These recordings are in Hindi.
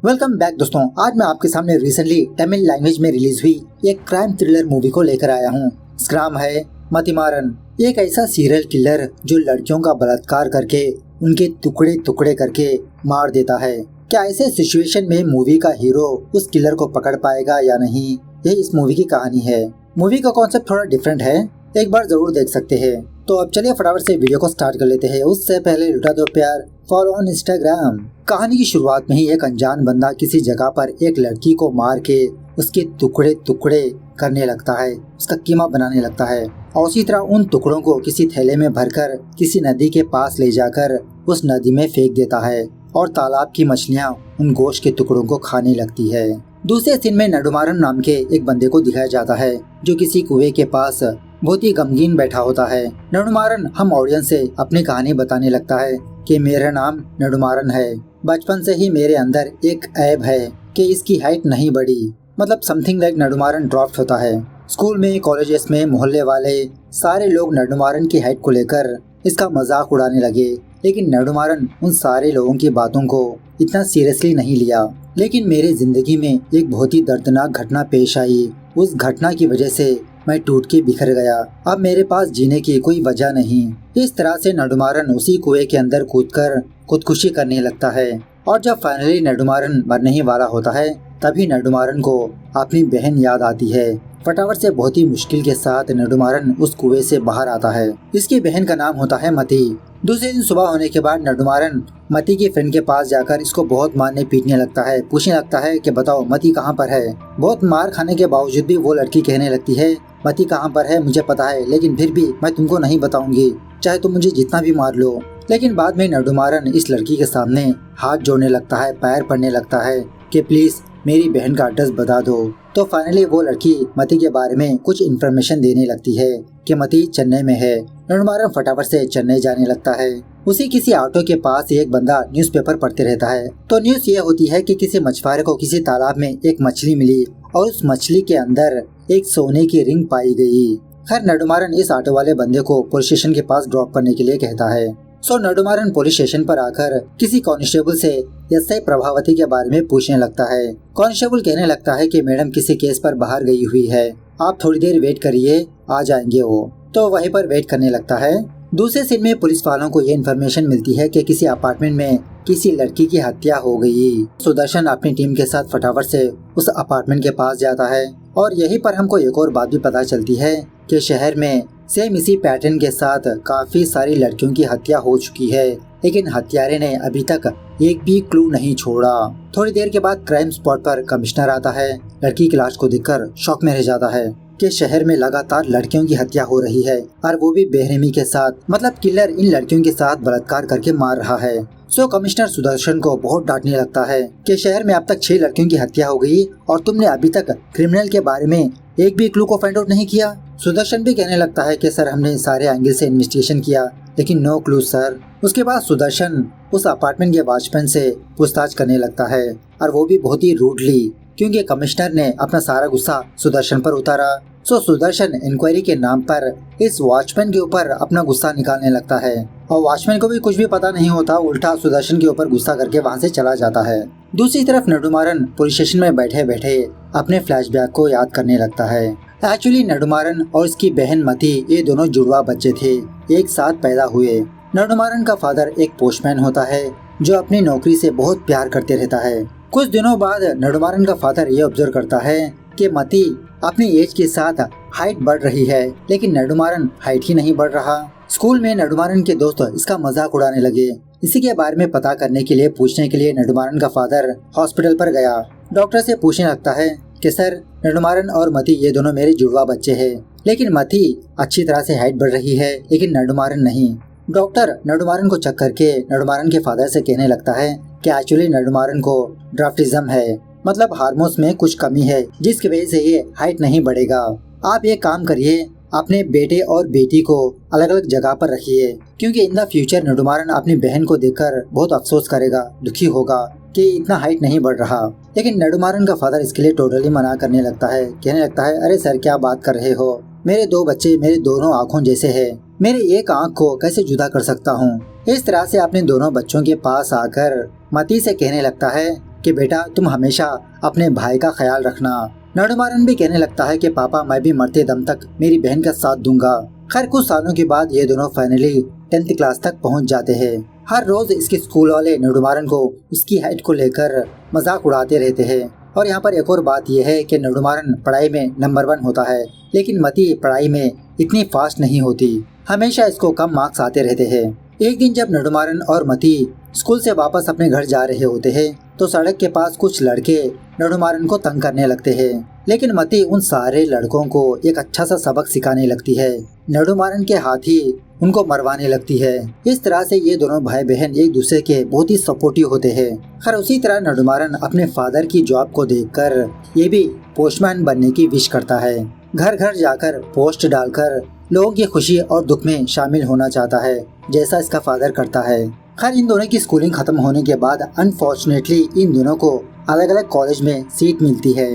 वेलकम बैक दोस्तों। आज मैं आपके सामने रिसेंटली तमिल लैंग्वेज में रिलीज हुई एक क्राइम थ्रिलर मूवी को लेकर आया हूँ। इसका नाम है मतिमारन। एक ऐसा सीरियल किलर जो लड़कियों का बलात्कार करके उनके टुकड़े टुकड़े करके मार देता है। क्या ऐसे सिचुएशन में मूवी का हीरो उस किलर को पकड़ पाएगा या नहीं, यही इस मूवी की कहानी है। मूवी का कॉन्सेप्ट थोड़ा डिफरेंट है, एक बार जरूर देख सकते हैं। तो अब चलिए फटाफट से वीडियो को स्टार्ट कर लेते हैं। उससे पहले लुटा दो प्यार, फॉलो ऑन इंस्टाग्राम। कहानी की शुरुआत में ही एक अनजान बंदा किसी जगह पर एक लड़की को मार के उसके टुकड़े टुकड़े करने लगता है, उसका कीमा बनाने लगता है और उसी तरह उन टुकड़ों को किसी थैले में भरकर किसी नदी के पास ले जाकर उस नदी में फेंक देता है और तालाब की मछलियाँ उन गोश्त के टुकड़ों को खाने लगती है। दूसरे सीन में नडुमारन नाम के एक बंदे को दिखाया जाता है जो किसी कुएं के पास बहुत ही गमगीन बैठा होता है। नडुमारन हम ऑडियंस से अपनी कहानी बताने लगता है कि मेरा नाम नडुमारन है, बचपन से ही मेरे अंदर एक ऐब है कि इसकी हाइट नहीं बढ़ी। मतलब समथिंग लाइक नडुमारन ड्रॉप्ड होता है। स्कूल में, कॉलेजेस में, मोहल्ले वाले सारे लोग नडुमारन की हाइट को लेकर इसका मजाक उड़ाने लगे, लेकिन नडुमारन उन सारे लोगों की बातों को इतना सीरियसली नहीं लिया। लेकिन मेरी जिंदगी में एक बहुत ही दर्दनाक घटना पेश आई। उस घटना की वजह से मैं टूट के बिखर गया। अब मेरे पास जीने की कोई वजह नहीं। इस तरह से नडुमारन उसी कुएं के अंदर कूदकर खुदकुशी करने लगता है और जब फाइनली नडुमारन मरने ही वाला होता है तभी नडुमारन को अपनी बहन याद आती है। फटाफट से बहुत ही मुश्किल के साथ नडुमारन उस कुएं से बाहर आता है। इसकी बहन का नाम होता है मती। दूसरे दिन सुबह होने के बाद नडुमारन मती की फ्रेंड के पास जाकर इसको बहुत मारने पीटने लगता है। पूछने लगता है कि बताओ मती कहाँ पर है। बहुत मार खाने के बावजूद भी वो लड़की कहने लगती है मती कहाँ पर है मुझे पता है, लेकिन फिर भी मैं तुमको नहीं बताऊंगी, चाहे तुम मुझे जितना भी मार लो। लेकिन बाद में नडुमारन इस लड़की के सामने हाथ जोड़ने लगता है, पैर पड़ने लगता है कि प्लीज मेरी बहन का एड्रेस बता दो। तो फाइनली वो लड़की मती के बारे में कुछ इन्फॉर्मेशन देने लगती है कि मती चेन्नई में है। नडुमारन फटाफट से चेन्नई जाने लगता है। उसी किसी ऑटो के पास एक बंदा न्यूज़पेपर पढ़ते रहता है। तो न्यूज़ ये होती है कि किसी मछुआरे को किसी तालाब में एक मछली मिली और उस मछली के अंदर एक सोने की रिंग पाई गई। खैर नडुमारन इस ऑटो वाले बंदे को पुलिस स्टेशन के पास ड्रॉप करने के लिए कहता है। सो नडुमारन पुलिस स्टेशन पर आकर किसी कांस्टेबल से एसआई प्रभावती के बारे में पूछने लगता है। कांस्टेबल कहने लगता है कि मैडम किसी केस पर बाहर गई हुई है, आप थोड़ी देर वेट करिए, आ जाएंगे वो। तो वहीं पर वेट करने लगता है। दूसरे सीन में पुलिस वालों को ये इन्फॉर्मेशन मिलती है कि किसी अपार्टमेंट में किसी लड़की की हत्या हो गई। सुदर्शन अपनी टीम के साथ फटाफट से उस अपार्टमेंट के पास जाता है और यहीं पर हमको एक और बात भी पता चलती है कि शहर में सेम इसी पैटर्न के साथ काफी सारी लड़कियों की हत्या हो चुकी है, लेकिन हत्यारे ने अभी तक एक भी क्लू नहीं छोड़ा। थोड़ी देर के बाद क्राइम स्पॉट पर कमिश्नर आता है। लड़की की लाश को देखकर शॉक में रह जाता है कि शहर में लगातार लड़कियों की हत्या हो रही है और वो भी बेरहमी के साथ। मतलब किलर इन लड़कियों के साथ बलात्कार करके मार रहा है। सो कमिश्नर सुदर्शन को बहुत डांटने लगता है कि शहर में अब तक 6 लड़कियों की हत्या हो गई और तुमने अभी तक क्रिमिनल के बारे में एक भी क्लू को फाइंड आउट नहीं किया। सुदर्शन भी कहने लगता है कि सर हमने सारे एंगल से इन्वेस्टिगेशन किया लेकिन नो क्लू सर। उसके बाद सुदर्शन उस अपार्टमेंट के वॉचमैन से पूछताछ करने लगता है और वो भी बहुत ही रूडली, क्योंकि कमिश्नर ने अपना सारा गुस्सा सुदर्शन पर उतारा। सो सुदर्शन इंक्वायरी के नाम पर इस वॉचमैन के ऊपर अपना गुस्सा निकालने लगता है और वॉचमैन को भी कुछ भी पता नहीं होता, उल्टा सुदर्शन के ऊपर गुस्सा करके वहाँ से चला जाता है। दूसरी तरफ नडुमारन पुलिस स्टेशन में बैठे बैठे अपने फ्लैशबैक को याद करने लगता है। एक्चुअली नडुमारन और इसकी बहन मती ये दोनों जुड़वा बच्चे थे, एक साथ पैदा हुए। नडुमारन का फादर एक पोस्टमैन होता है जो अपनी नौकरी से बहुत प्यार करते रहता है। कुछ दिनों बाद नडुमारन का फादर ये ऑब्जर्व करता है कि मती अपनी एज के साथ हाइट बढ़ रही है, लेकिन नडुमारन हाइट ही नहीं बढ़ रहा। स्कूल में नडुमारन के दोस्त इसका मजाक उड़ाने लगे। इसी के बारे में पता करने के लिए पूछने के लिए नडुमारन का फादर हॉस्पिटल पर गया। डॉक्टर से पूछने लगता है कि सर नडुमारन और मती ये दोनों मेरे जुड़वा बच्चे हैं, लेकिन मती अच्छी तरह से हाइट बढ़ रही है लेकिन नडुमारन नहीं। डॉक्टर नडुमारन को चेक करके नडुमारन के फादर से कहने लगता है कि एक्चुअली नडुमारन को ड्राफ्टिज्म है, मतलब हार्मोन्स में कुछ कमी है जिसकी वजह से ये हाइट नहीं बढ़ेगा। आप एक काम करिए, अपने बेटे और बेटी को अलग अलग जगह पर रखिए, क्योंकि इन द फ्यूचर नडुमारन अपनी बहन को देखकर बहुत अफसोस करेगा, दुखी होगा कि इतना हाइट नहीं बढ़ रहा। लेकिन नडुमारन का फादर इसके लिए टोटली मना करने लगता है। कहने लगता है अरे सर क्या बात कर रहे हो, मेरे 2 बच्चे मेरे दोनों आँखों जैसे है, मेरे एक आँख को कैसे जुदा कर सकता हूँ। इस तरह से अपने दोनों बच्चों के पास आकर मती से कहने लगता है कि बेटा तुम हमेशा अपने भाई का ख्याल रखना। नडुमारन भी कहने लगता है कि पापा मैं भी मरते दम तक मेरी बहन का साथ दूंगा। खैर कुछ सालों के बाद ये दोनों फाइनली 10th क्लास तक पहुंच जाते हैं। हर रोज इसके स्कूल वाले नडुमारन को उसकी हाइट को लेकर मजाक उड़ाते रहते हैं। और यहाँ पर एक और बात यह है कि नडुमारन पढ़ाई में नंबर 1 होता है, लेकिन मती पढ़ाई में इतनी फास्ट नहीं होती, हमेशा इसको कम मार्क्स आते रहते हैं। एक दिन जब नडुमारन और मती स्कूल से वापस अपने घर जा रहे होते हैं तो सड़क के पास कुछ लड़के नडुमारन को तंग करने लगते हैं, लेकिन मती उन सारे लड़कों को एक अच्छा सा सबक सिखाने लगती है। नडुमारन के हाथ ही उनको मरवाने लगती है। इस तरह से ये दोनों भाई बहन एक दूसरे के बहुत ही सपोर्टिव होते हैं। खैर उसी तरह नडुमारन अपने फादर की जॉब को देखकर ये भी पोस्टमैन बनने की विश करता है। घर घर जाकर पोस्ट डालकर लोगों की खुशी और दुख में शामिल होना चाहता है, जैसा इसका फादर करता है। खैर इन दोनों की स्कूलिंग खत्म होने के बाद अनफॉर्चुनेटली इन दोनों को अलग अलग कॉलेज में सीट मिलती है,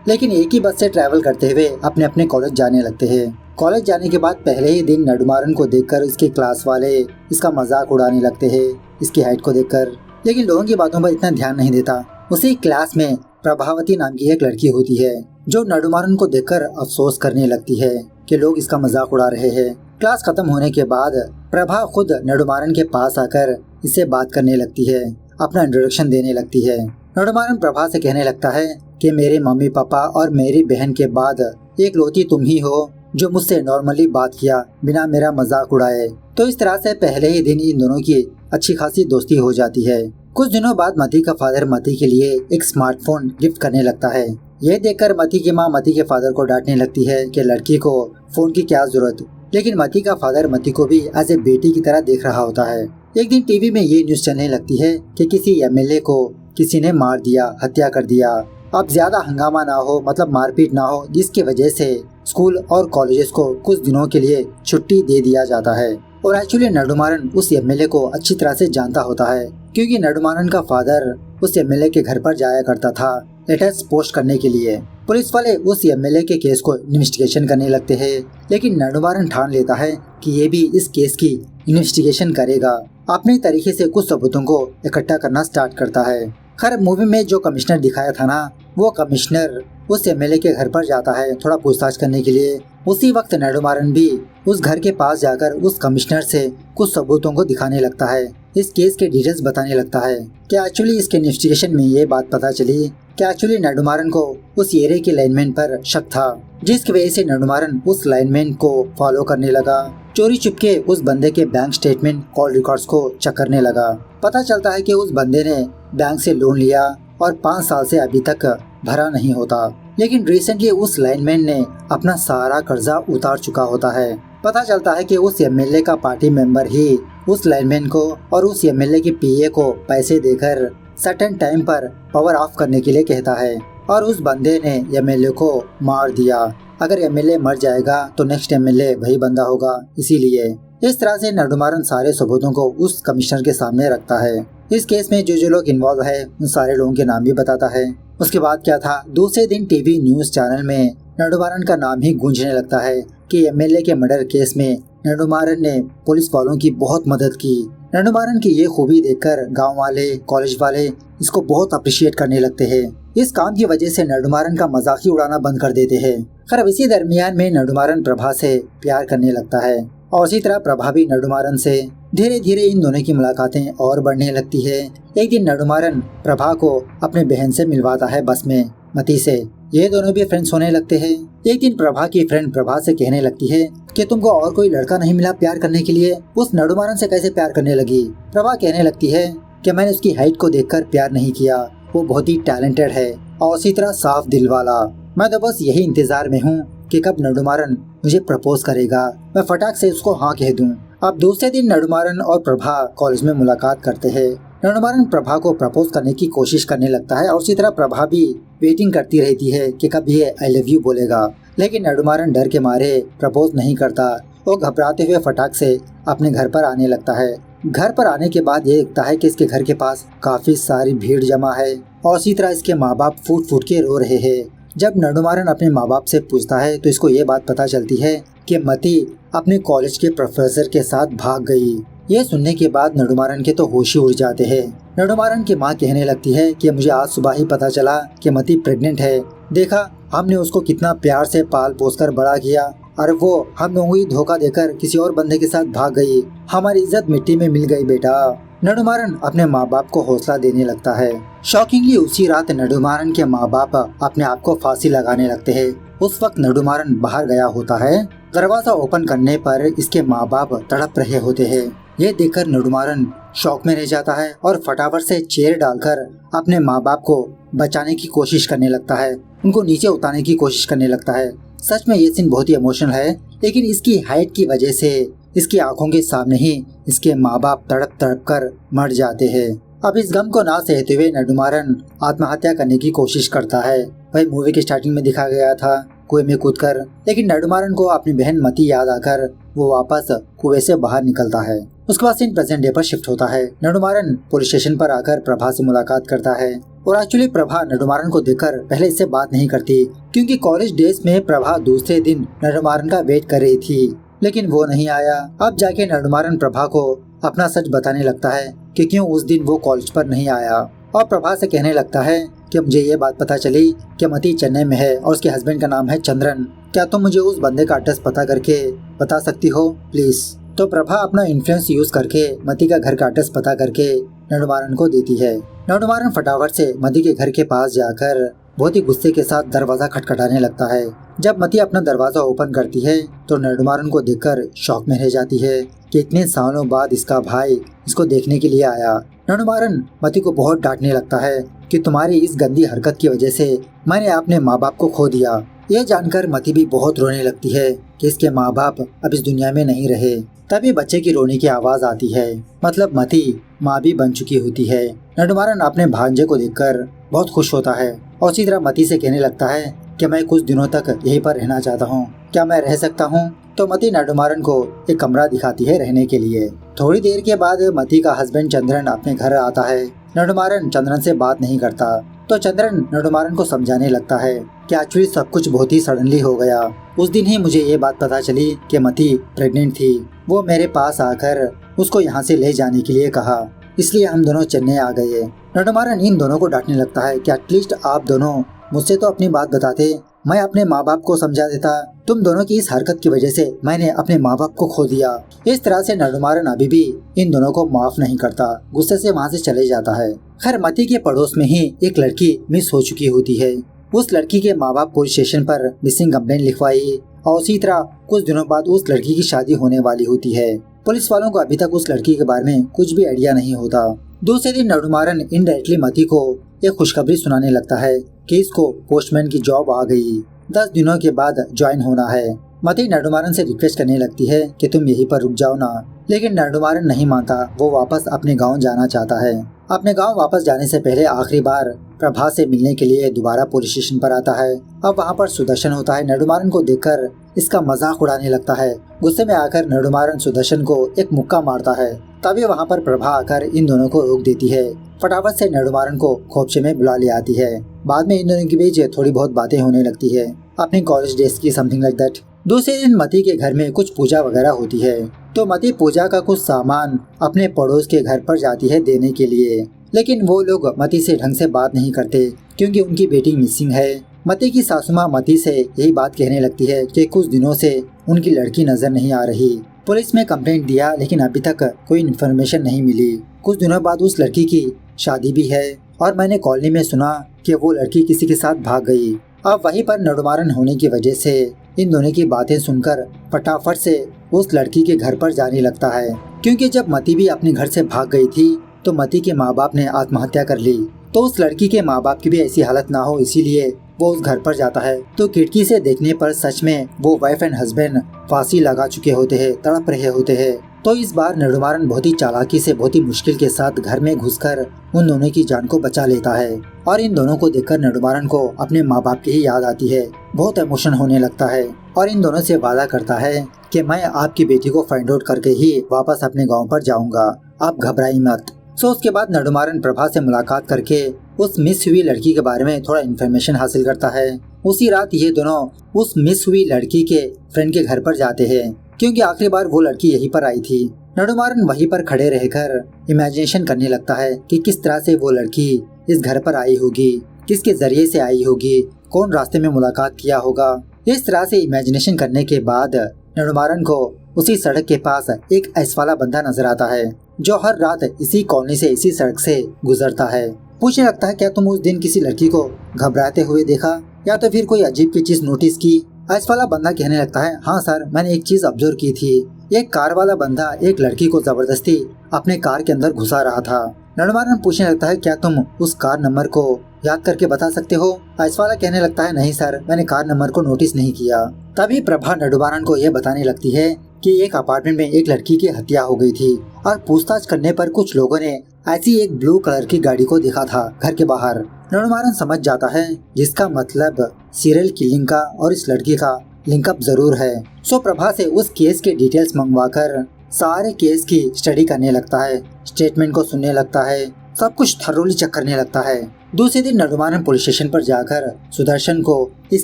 लेकिन एक ही बस से ट्रैवल करते हुए अपने अपने कॉलेज जाने लगते हैं। कॉलेज जाने के बाद पहले ही दिन नडुमारन को देखकर इसके क्लास वाले इसका मजाक उड़ाने लगते हैं इसकी हाइट को देखकर, लेकिन लोगों की बातों पर इतना ध्यान नहीं देता। उसी क्लास में प्रभावती नाम की एक लड़की होती है जो नडुमारन को देखकर अफसोस करने लगती है कि लोग इसका मजाक उड़ा रहे हैं। क्लास खत्म होने के बाद प्रभा खुद नडुमारन के पास आकर इससे बात करने लगती है, अपना इंट्रोडक्शन देने लगती है। नडुमारन प्रभा से कहने लगता है कि मेरे मम्मी पापा और मेरी बहन के बाद एक लौती तुम ही हो जो मुझसे नॉर्मली बात किया बिना मेरा मजाक उड़ाए। तो इस तरह से पहले ही दिन इन दोनों की अच्छी खासी दोस्ती हो जाती है। कुछ दिनों बाद मती का फादर मती के लिए एक स्मार्टफोन गिफ्ट करने लगता है। ये देखकर मती की माँ मती के फादर को डांटने लगती है कि लड़की को फोन की क्या जरूरत, लेकिन मती का फादर मती को भी एज ए बेटी की तरह देख रहा होता है। एक दिन टीवी में ये न्यूज चलने लगती है कि किसी एमएलए को किसी ने मार दिया, हत्या कर दिया। अब ज्यादा हंगामा ना हो, मतलब मारपीट ना हो, जिसकी वजह से स्कूल और कॉलेजेस को कुछ दिनों के लिए छुट्टी दे दिया जाता है। और एक्चुअली नडुमारन उस एमएलए को अच्छी तरह से जानता होता है, क्योंकि नडुमारन का फादर उस एमएलए के घर पर जाया करता था लेटर्स पोस्ट करने के लिए। पुलिस वाले उस एमएलए के केस को इन्वेस्टिगेशन करने लगते हैं, लेकिन नडुमारन ठान लेता है कि ये भी इस केस की इन्वेस्टिगेशन करेगा। अपने तरीके से कुछ सबूतों को इकट्ठा करना स्टार्ट करता है। खैर मूवी में जो कमिश्नर दिखाया था ना, वो कमिश्नर उस एमएलए के घर पर जाता है थोड़ा पूछताछ करने के लिए। उसी वक्त नडुमारन भी उस घर के पास जाकर उस कमिश्नर से कुछ सबूतों को दिखाने लगता है, इस केस के डिटेल्स बताने लगता है। क्या एक्चुअली इसके इन्वेस्टिगेशन में ये बात पता चली कि एक्चुअली नडुमारन को उस एरिया के लाइनमैन पर शक था, जिसकी वजह से नडुमारन उस लाइनमैन को फॉलो करने लगा। चोरी चुपके उस बंदे के बैंक स्टेटमेंट, कॉल रिकॉर्ड्स को चेक करने लगा। पता चलता है कि उस बंदे ने बैंक से लोन लिया और 5 साल से अभी तक भरा नहीं होता, लेकिन रिसेंटली उस लाइनमैन ने अपना सारा कर्जा उतार चुका होता है। पता चलता है कि उस एमएलए का पार्टी मेंबर ही उस लाइनमैन को और उस एमएलए के पीए को पैसे देकर सर्टेन टाइम पर पावर ऑफ करने के लिए कहता है, और उस बंदे ने एमएलए को मार दिया। अगर एमएलए मर जाएगा तो नेक्स्ट एमएलए वही बंदा होगा, इसीलिए। इस तरह से नडुमारन सारे सबूतों को उस कमिश्नर के सामने रखता है। इस केस में जो जो लोग इन्वॉल्व है उन सारे लोगों के नाम भी बताता है। उसके बाद क्या था, दूसरे दिन टीवी न्यूज चैनल में नडुमारन का नाम ही गूंजने लगता है कि एमएलए के मर्डर केस में नडुमारन ने पुलिस वालों की बहुत मदद की। नडुमारन की ये खूबी देखकर गांव वाले, कॉलेज वाले इसको बहुत अप्रिशिएट करने लगते हैं। इस काम की वजह से नडुमारन का मजाक ही उड़ाना बंद कर देते हैं। खैर इसी दरमियान में नडुमारन प्रभा से प्यार करने लगता है, और इसी तरह प्रभा भी नडुमारन से। धीरे धीरे इन दोनों की मुलाकातें और बढ़ने लगती है। एक दिन नडुमारन प्रभा को अपने बहन से मिलवाता है बस में, मती से। ये दोनों भी फ्रेंड्स होने लगते हैं। एक दिन प्रभा की फ्रेंड प्रभा से कहने लगती है कि तुमको और कोई लड़का नहीं मिला प्यार करने के लिए, उस नडुमारन से कैसे प्यार करने लगी। प्रभा कहने लगती है कि मैंने उसकी हाइट को देखकर प्यार नहीं किया, वो बहुत ही टैलेंटेड है और उसी तरह साफ दिल वाला। मैं तो बस यही इंतजार में हूँ कि कब नडुमारन मुझे प्रपोज करेगा, मैं फटाक से उसको हाँ कह दूं। अब दूसरे दिन नडुमारन और प्रभा कॉलेज में मुलाकात करते हैं। नडुमारन प्रभा को प्रपोज करने की कोशिश करने लगता है, और उसी तरह प्रभा भी वेटिंग करती रहती है कि कब ये आई लव यू बोलेगा, लेकिन नडुमारन डर के मारे प्रपोज नहीं करता। वो घबराते हुए फटाक से अपने घर पर आने लगता है। घर पर आने के बाद ये देखता है कि इसके घर के पास काफी सारी भीड़ जमा है, और इसी तरह इसके माँ बाप फूट फूट के रो रहे हैं। जब नडुमारन अपने माँ बाप से पूछता है तो इसको ये बात पता चलती है कि मती अपने कॉलेज के प्रोफेसर के साथ भाग गई। ये सुनने के बाद नडुमारन के तो होश ही उड़ जाते हैं। नडुमारन की माँ कहने लगती है कि मुझे आज सुबह ही पता चला कि मती प्रेग्नेंट है। देखा हमने उसको कितना प्यार से पाल पोस कर बड़ा किया और वो हम लोगों ही धोखा देकर किसी और बंदे के साथ भाग गई। हमारी इज्जत मिट्टी में मिल गई बेटा। नडुमारन अपने माँ बाप को हौसला देने लगता है। शॉकिंगली उसी रात नडुमारन के माँ बाप अपने आप को फांसी लगाने लगते हैं। उस वक्त नडुमारन बाहर गया होता है। दरवाजा ओपन करने पर इसके माँ बाप तड़प रहे होते हैं। ये देखकर नडुमारन शॉक में रह जाता है और फटाफट से चेयर डालकर अपने माँ बाप को बचाने की कोशिश करने लगता है, उनको नीचे उतारने की कोशिश करने लगता है। सच में ये सीन बहुत ही इमोशनल है, लेकिन इसकी हाइट की वजह से इसकी आंखों के सामने ही इसके माँ बाप तड़प तड़प कर मर जाते हैं। अब इस गम को ना सहते हुए नडुमारन आत्महत्या करने की कोशिश करता है। वही मूवी के स्टार्टिंग में दिखा गया था कुएं में कूदकर, लेकिन नडुमारन को अपनी बहन मती याद आकर वो वापस कुएं से बाहर निकलता है। उसके बाद सीन प्रेजेंट डे पर शिफ्ट होता है। नडुमारन पुलिस स्टेशन पर आकर प्रभा से मुलाकात करता है और एक्चुअली प्रभा नडुमारन को देखकर पहले इससे बात नहीं करती, क्योंकि कॉलेज डेज में प्रभा दूसरे दिन नडुमारन का वेट कर रही थी, लेकिन वो नहीं आया। अब जाके नडुमारन प्रभा को अपना सच बताने लगता है कि क्यों उस दिन वो कॉलेज पर नहीं आया, और प्रभा से कहने लगता है कि मुझे ये बात पता चली कि मती चेन्नई में है और उसके हस्बैंड का नाम है चंद्रन। क्या तुम मुझे उस बंदे का एड्रेस पता करके बता सकती हो प्लीज? तो प्रभा अपना इन्फ्लुएंस यूज करके मती का घर का एड्रेस पता करके नडुमारन को देती है। नडुमारन फटाफट से मती के घर के पास जाकर बहुत ही गुस्से के साथ दरवाजा खटखटाने लगता है। जब मती अपना दरवाजा ओपन करती है तो नडुमारन को देखकर शॉक में रह जाती है कि इतने सालों बाद इसका भाई इसको देखने के लिए आया। नडुमारन मती को बहुत डांटने लगता है कि तुम्हारी इस गंदी हरकत की वजह से मैंने अपने माँ बाप को खो दिया। यह जानकर मती भी बहुत रोने लगती है कि इसके माँ बाप अब इस दुनिया में नहीं रहे। तभी बच्चे की रोने की आवाज आती है, मतलब मती माँ भी बन चुकी होती है। नडुमारन अपने भांजे को देखकर बहुत खुश होता है और उसी तरह मती से कहने लगता है कि मैं कुछ दिनों तक यहीं पर रहना चाहता हूँ, क्या मैं रह सकता हूँ? तो मती नडुमारन को एक कमरा दिखाती है रहने के लिए। थोड़ी देर के बाद मती का हस्बैंड चंद्रन अपने घर आता है। नडुमारन चंद्रन से बात नहीं करता, तो चंद्रन नडुमारन को समझाने लगता है कि एक्चुअली सब कुछ बहुत ही सडनली हो गया। उस दिन ही मुझे ये बात पता चली कि मती प्रेग्नेंट थी। वो मेरे पास आकर उसको यहाँ से ले जाने के लिए कहा, इसलिए हम दोनों चेन्नई आ गए। नडुमारन इन दोनों को डांटने लगता है कि एटलीस्ट आप दोनों मुझसे तो अपनी बात बताते, मैं अपने माँ बाप को समझा देता। तुम दोनों की इस हरकत की वजह से मैंने अपने माँ बाप को खो दिया। इस तरह से नडुमारन अभी भी इन दोनों को माफ नहीं करता, गुस्से से वहाँ से चले जाता है। खैर मती के पड़ोस में ही एक लड़की मिस हो चुकी होती है। उस लड़की के माँ बाप पुलिस स्टेशन पर मिसिंग कंप्लेंट लिखवाई और उसी तरह कुछ दिनों बाद उस लड़की की शादी होने वाली होती है। पुलिस वालों को अभी तक उस लड़की के बारे में कुछ भी आइडिया नहीं होता। दूसरे दिन नडुमारन इनडायरेक्टली मती को एक खुशखबरी सुनाने लगता है कि इसको पोस्टमैन की जॉब आ गई, 10 दिनों के बाद ज्वाइन होना है। मती नडुमारन से रिक्वेस्ट करने लगती है कि तुम यहीं पर रुक जाओ ना, लेकिन नडुमारन नहीं मानता। वो वापस अपने गांव जाना चाहता है। अपने गांव वापस जाने से पहले आखिरी बार प्रभा से मिलने के लिए दोबारा पुलिस स्टेशन पर आता है। अब वहाँ पर सुदर्शन होता है। नडुमारन को देखकर इसका मजाक उड़ाने लगता है। गुस्से में आकर नडुमारन सुदर्शन को एक मुक्का मारता है। तभी वहाँ पर प्रभा आकर इन दोनों को रोक देती है। फटाफट से नडुमारन को खोपचे में बुला ले आती है। बाद में इन दोनों के बीच थोड़ी बहुत बातें होने लगती है, अपनी कॉलेज डेज की, समथिंग लाइक दैट। दूसरे दिन मती के घर में कुछ पूजा वगैरह होती है, तो मती पूजा का कुछ सामान अपने पड़ोस के घर पर जाती है देने के लिए, लेकिन वो लोग मती से ढंग से बात नहीं करते क्योंकि उनकी बेटी मिसिंग है। मती की सासू माँ मती से यही बात कहने लगती है कि कुछ दिनों से उनकी लड़की नजर नहीं आ रही। पुलिस में कंप्लेंट दिया लेकिन अभी तक कोई इन्फॉर्मेशन नहीं मिली। कुछ दिनों बाद उस लड़की की शादी भी है और मैंने कॉलोनी में सुना कि वो लड़की किसी के साथ भाग गई। अब वहीं पर नडुमारन होने की वजह से इन दोनों की बातें सुनकर फटाफट से उस लड़की के घर पर जाने लगता है, क्योंकि जब मती भी अपने घर से भाग गई थी तो मती के माँ बाप ने आत्महत्या कर ली। तो उस लड़की के माँ बाप की भी ऐसी हालत ना हो, इसीलिए वो उस घर पर जाता है। तो खिड़की से देखने पर सच में वो वाइफ एंड हस्बैंड फांसी लगा चुके होते हैं, तड़प रहे होते हैं। तो इस बार नडुमारन बहुत ही चालाकी से, बहुत ही मुश्किल के साथ घर में घुसकर उन दोनों की जान को बचा लेता है। और इन दोनों को देखकर नडुमारन को अपने माँ बाप की ही याद आती है, बहुत इमोशन होने लगता है और इन दोनों से वादा करता है कि मैं आपकी बेटी को फाइंड आउट करके ही वापस अपने गाँव पर जाऊँगा, आप घबराई मत। सो उसके बाद नडुमारन प्रभा से मुलाकात करके उस मिस हुई लड़की के बारे में थोड़ा इन्फॉर्मेशन हासिल करता है। उसी रात ये दोनों उस मिस हुई लड़की के फ्रेंड के घर पर जाते हैं, क्योंकि आखिरी बार वो लड़की यहीं पर आई थी। नडुमारन वहीं पर खड़े रहकर इमेजिनेशन करने लगता है कि किस तरह से वो लड़की इस घर पर आई होगी, किसके जरिए से आई होगी, कौन रास्ते में मुलाकात किया होगा। इस तरह से इमेजिनेशन करने के बाद नडुमारन को उसी सड़क के पास एक ऐस वाला बंदा नजर आता है जो हर रात इसी कॉलोनी से इसी सड़क से गुजरता है। पूछने लगता है, क्या तुम उस दिन किसी लड़की को घबराते हुए देखा या तो फिर कोई अजीब की चीज नोटिस की। ऐस वाला बंदा कहने लगता है, हाँ सर, मैंने एक चीज ऑब्जर्व की थी। एक कार वाला बंदा एक लड़की को जबरदस्ती अपने कार के अंदर घुसा रहा था। नडुमारन पूछने लगता है, क्या तुम उस कार नंबर को याद करके बता सकते हो। ऐस वाला कहने लगता है, नहीं सर, मैंने कार नंबर को नोटिस नहीं किया। तभी प्रभा नडुमारन को यह बताने लगती है कि एक अपार्टमेंट में एक लड़की की हत्या हो गई थी और पूछताछ करने पर कुछ लोगों ने ऐसी एक ब्लू कलर की गाड़ी को देखा था घर के बाहर। नडुमारन समझ जाता है जिसका मतलब सीरियल किलिंग का और इस लड़की का लिंकअप जरूर है। सो प्रभा से उस केस के डिटेल्स मंगवाकर सारे केस की स्टडी करने लगता है, स्टेटमेंट को सुनने लगता है, सब कुछ थरोली चेक करने लगता है। दूसरे दिन नडुमारन पुलिस स्टेशन पर जाकर सुदर्शन को इस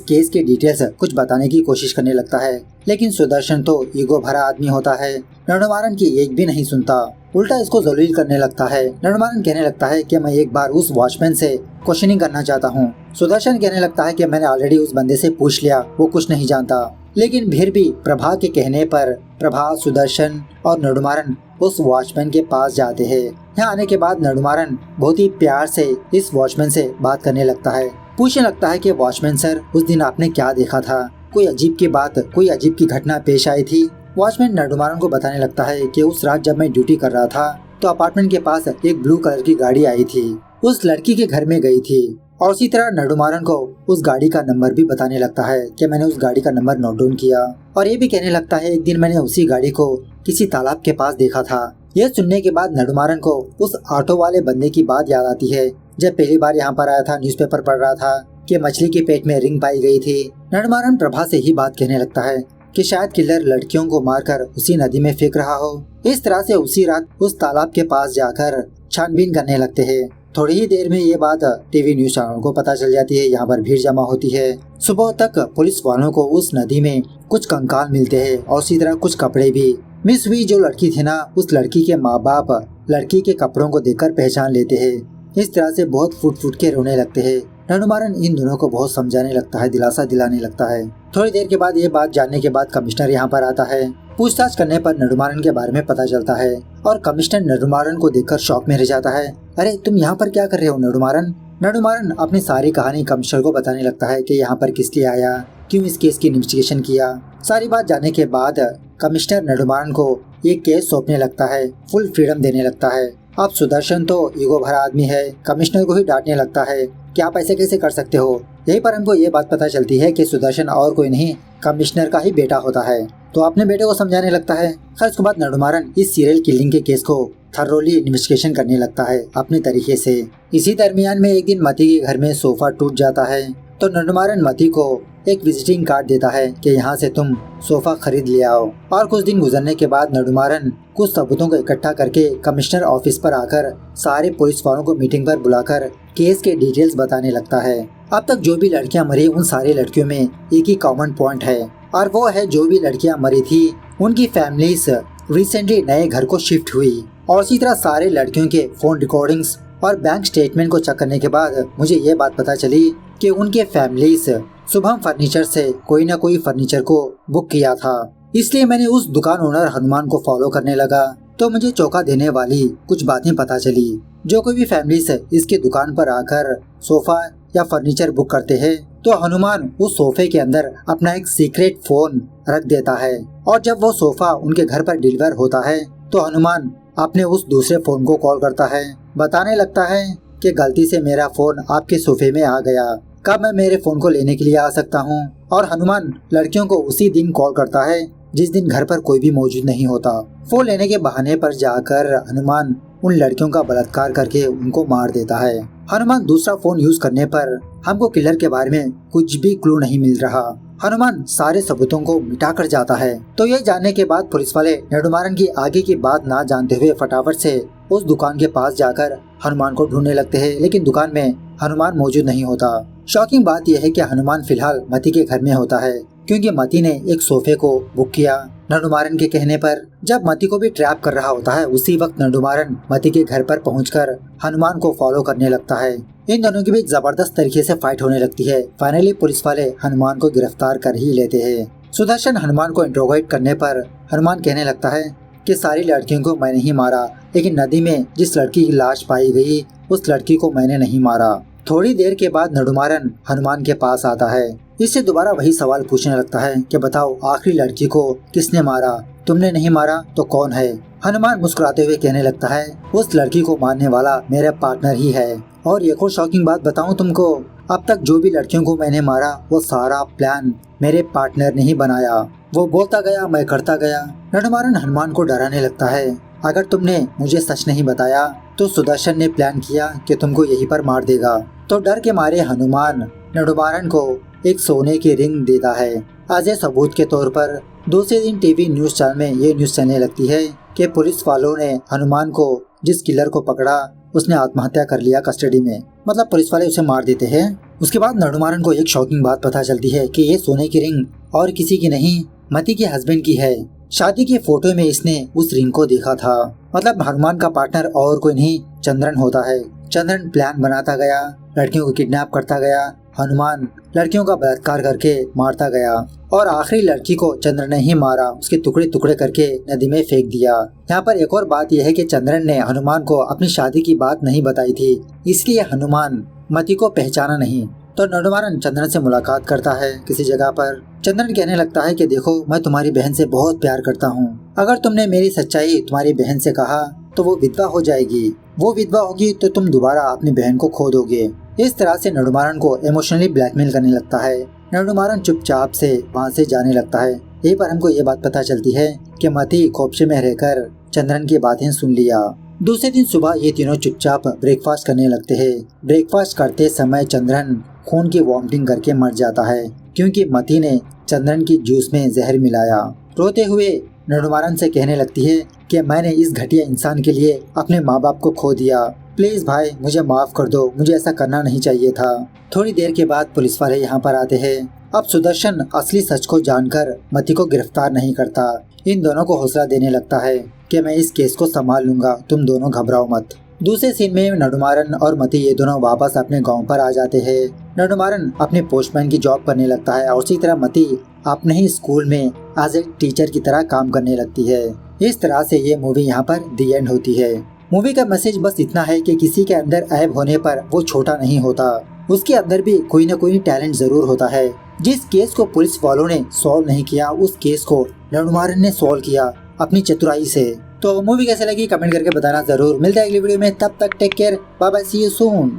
केस के डिटेल्स कुछ बताने की कोशिश करने लगता है, लेकिन सुदर्शन तो ईगो भरा आदमी होता है, नडुमारन की एक भी नहीं सुनता, उल्टा इसको जलील करने लगता है। नडुमारन कहने लगता है कि मैं एक बार उस वॉचमैन से क्वेश्चनिंग करना चाहता हूँ। सुदर्शन कहने लगता है कि मैंने ऑलरेडी उस बंदे से पूछ लिया, वो कुछ नहीं जानता। लेकिन फिर भी प्रभा के कहने पर प्रभा, सुदर्शन और नडुमारन उस वॉचमैन के पास जाते हैं। यहाँ आने के बाद नडुमारन बहुत ही प्यार से इस वॉचमैन से बात करने लगता है। पूछने लगता है कि वॉचमैन सर, उस दिन आपने क्या देखा था, कोई अजीब की बात, कोई अजीब की घटना पेश आई थी। वॉचमैन नडुमारन को बताने लगता है कि उस रात जब मैं ड्यूटी कर रहा था तो अपार्टमेंट के पास एक ब्लू कलर की गाड़ी आई थी, उस लड़की के घर में गई थी। और उसी तरह नडुमारन को उस गाड़ी का नंबर भी बताने लगता है कि मैंने उस गाड़ी का नंबर नोट डाउन किया। और ये भी कहने लगता है, एक दिन मैंने उसी गाड़ी को किसी तालाब के पास देखा था। यह सुनने के बाद नडुमारन को उस ऑटो वाले बंदे की बात याद आती है। जब पहली बार यहाँ पर आया था, न्यूज़पेपर पढ़ रहा था कि मछली के पेट में रिंग पाई गई थी। नडुमारन प्रभा से ही बात कहने लगता है कि शायद किलर लड़कियों को मारकर उसी नदी में फेंक रहा हो। इस तरह से उसी रात उस तालाब के पास जाकर छानबीन करने लगते हैं। थोड़ी ही देर में ये बात टीवी न्यूज चैनल को पता चल जाती है। यहाँ पर भीड़ जमा होती है। सुबह तक पुलिस वालों को उस नदी में कुछ कंकाल मिलते हैं और इसी तरह कुछ कपड़े भी। मिस हुई जो लड़की थी ना, उस लड़की के माँ बाप लड़की के कपड़ों को देखकर पहचान लेते हैं। इस तरह से बहुत फुट फुट के रोने लगते हैं। नडुमारन इन दोनों को बहुत समझाने लगता है, दिलासा दिलाने लगता है। थोड़ी देर के बाद ये बात जानने के बाद कमिश्नर यहाँ पर आता है। पूछताछ करने पर नडुमारन के बारे में पता चलता है और कमिश्नर नडुमारन को देखकर शॉक में रह जाता है। अरे तुम यहाँ पर क्या कर रहे हो नडुमारन। नडुमारन अपनी सारी कहानी कमिश्नर को बताने लगता है कि यहाँ पर किस लिए आया, क्यों इस केस की इन्वेस्टिगेशन किया। सारी बात जानने के बाद कमिश्नर नडुमारन को ये केस सौंपने लगता है, फुल फ्रीडम देने लगता है। अब सुदर्शन तो ईगो भरा आदमी है, कमिश्नर को ही डांटने लगता है कि आप ऐसे कैसे कर सकते हो। यहीं पर हमको ये बात पता चलती है कि सुदर्शन और कोई नहीं, कमिश्नर का ही बेटा होता है। तो अपने बेटे को समझाने लगता है। खैर उसके बाद नडुमारन इस सीरियल किलिंग के केस को थरोली इन्वेस्टिगेशन करने लगता है अपने तरीके से। इसी दरमियान में एक दिन मती के घर में सोफा टूट जाता है तो नडुमारन मती को एक विजिटिंग कार्ड देता है कि यहाँ से तुम सोफा खरीद ले आओ। और कुछ दिन गुजरने के बाद नडुमारन कुछ सबूतों को इकट्ठा करके कमिश्नर ऑफिस पर आकर सारे पुलिस वालों को मीटिंग पर बुलाकर केस के डिटेल्स बताने लगता है। अब तक जो भी लड़कियां मरी उन सारी लड़कियों में एक ही कॉमन पॉइंट है और वो है जो भी लड़कियां मरी थी उनकी फैमिलीज रिसेंटली नए घर को शिफ्ट हुई। और इसी तरह सारे लड़कियों के फोन रिकॉर्डिंग्स और बैंक स्टेटमेंट को चेक करने के बाद मुझे ये बात पता चली कि उनके फैमिलीज शुभम फर्नीचर से कोई न कोई फर्नीचर को बुक किया था। इसलिए मैंने उस दुकान ओनर हनुमान को फॉलो करने लगा तो मुझे चौंका देने वाली कुछ बातें पता चली। जो कोई भी फैमिलीज इसके दुकान पर आकर सोफा या फर्नीचर बुक करते हैं तो हनुमान उस सोफे के अंदर अपना एक सीक्रेट फोन रख देता है और जब वो सोफा उनके घर पर डिलीवर होता है तो हनुमान अपने उस दूसरे फोन को कॉल करता है, बताने लगता है कि गलती से मेरा फोन आपके सोफे में आ गया, कब मैं मेरे फोन को लेने के लिए आ सकता हूँ। और हनुमान लड़कियों को उसी दिन कॉल करता है जिस दिन घर पर कोई भी मौजूद नहीं होता। फोन लेने के बहाने पर जाकर हनुमान उन लड़कियों का बलात्कार करके उनको मार देता है। हनुमान दूसरा फोन यूज करने पर हमको किलर के बारे में कुछ भी क्लू नहीं मिल रहा। हनुमान सारे सबूतों को मिटा कर जाता है। तो ये जानने के बाद पुलिस वाले नडुमारन की आगे की बात ना जानते हुए फटाफट से उस दुकान के पास जाकर हनुमान को ढूंढने लगते हैं, लेकिन दुकान में हनुमान मौजूद नहीं होता। शॉकिंग बात यह है कि हनुमान फिलहाल मती के घर में होता है क्योंकि मती ने एक सोफे को बुक किया नंदुमारन के कहने पर। जब मती को भी ट्रैप कर रहा होता है उसी वक्त नंदुमारन मती के घर पर पहुंचकर हनुमान को फॉलो करने लगता है। इन दोनों के बीच जबरदस्त तरीके से फाइट होने लगती है। फाइनली पुलिस वाले हनुमान को गिरफ्तार कर ही लेते हैं। सुदर्शन हनुमान को इंट्रोगेट करने पर हनुमान कहने लगता है कि सारी लड़कियों को मैंने ही मारा, लेकिन नदी में जिस लड़की की लाश पाई गई उस लड़की को मैंने नहीं मारा। थोड़ी देर के बाद नंदुमारन हनुमान के पास आता है। इससे दोबारा वही सवाल पूछने लगता है कि बताओ आखिरी लड़की को किसने मारा? तुमने नहीं मारा तो कौन है? हनुमान मुस्कुराते हुए कहने लगता है उस लड़की को मारने वाला मेरा पार्टनर ही है। और एक और शॉकिंग बात बताऊं तुमको, अब तक जो भी लड़कियों को मैंने मारा वो सारा प्लान मेरे पार्टनर ने ही बनाया। वो बोलता गया, मैं करता गया। नंदुमारन हनुमान को डराने लगता है, अगर तुमने मुझे सच नहीं बताया तो सुदर्शन ने प्लान किया कि तुमको यहीं पर मार देगा। तो डर के मारे हनुमान नंदुमारन को एक सोने की रिंग देता है एज ए सबूत के तौर पर। दूसरे दिन टीवी न्यूज चैनल में ये न्यूज चलने लगती है कि पुलिस वालों ने हनुमान को जिस किलर को पकड़ा उसने आत्महत्या कर लिया कस्टडी में, मतलब पुलिस वाले उसे मार देते हैं। उसके बाद नंदुमारन को एक शॉकिंग बात पता चलती है कि ये सोने की रिंग और किसी की नहीं मती के हस्बैंड की है। शादी की फोटो में इसने उस रिंग को देखा था, मतलब हनुमान का पार्टनर और कोई नहीं चंद्रन होता है। चंद्रन प्लान बनाता गया, लड़कियों को किडनैप करता गया, हनुमान लड़कियों का बलात्कार करके मारता गया और आखिरी लड़की को चंद्रन ने ही मारा, उसके टुकड़े टुकड़े करके नदी में फेंक दिया। यहाँ पर एक और बात यह है कि चंद्रन ने हनुमान को अपनी शादी की बात नहीं बताई थी, इसलिए हनुमान मती को पहचाना नहीं। तो नंदुमारन चंद्रन से मुलाकात करता है किसी जगह पर। चंद्रन कहने लगता है कि देखो मैं तुम्हारी बहन से बहुत प्यार करता हूँ, अगर तुमने मेरी सच्चाई तुम्हारी बहन से कहा तो वो विधवा हो जाएगी, वो विधवा होगी तो तुम दोबारा अपनी बहन को खो दोगे। इस तरह से नंदुमारन को इमोशनली ब्लैकमेल करने लगता है। नंदुमारन चुपचाप से वहाँ से जाने लगता है। यहीं पर हमको ये बात पता चलती है कि मती खोपचे में रहकर चंद्रन की बातें सुन लिया। दूसरे दिन सुबह ये तीनों चुपचाप ब्रेकफास्ट करने लगते हैं। ब्रेकफास्ट करते समय चंद्रन खून की वॉमिटिंग करके मर जाता है क्योंकि मती ने चंद्रन की जूस में जहर मिलाया। रोते हुए नंदुमारन से कहने लगती है कि मैंने इस घटिया इंसान के लिए अपने माँ बाप को खो दिया, प्लीज भाई मुझे माफ कर दो, मुझे ऐसा करना नहीं चाहिए था। थोड़ी देर के बाद पुलिस वाले यहाँ पर आते हैं। अब सुदर्शन असली सच को जानकर मती को गिरफ्तार नहीं करता। इन दोनों को हौसला देने लगता है कि मैं इस केस को संभाल लूंगा, तुम दोनों घबराओ मत। दूसरे सीन में नंदुमारन और मती ये दोनों वापस अपने गांव पर आ जाते हैं। नंदुमारन अपने पोस्टमैन की जॉब करने लगता है और उसी तरह मती अपने ही स्कूल में एज ए टीचर की तरह काम करने लगती है। इस तरह से ये मूवी यहाँ पर दी एंड होती है। मूवी का मैसेज बस इतना है कि किसी के अंदर ऐब होने पर वो छोटा नहीं होता, उसके अंदर भी कोई न कोई टैलेंट जरूर होता है। जिस केस को पुलिस वालों ने सॉल्व नहीं किया उस केस को नंदुमारन ने सॉल्व किया अपनी चतुराई से। तो मूवी कैसे लगी कमेंट करके बताना जरूर। मिलता है अगली वीडियो में, तब तक take care, bye bye, see you soon.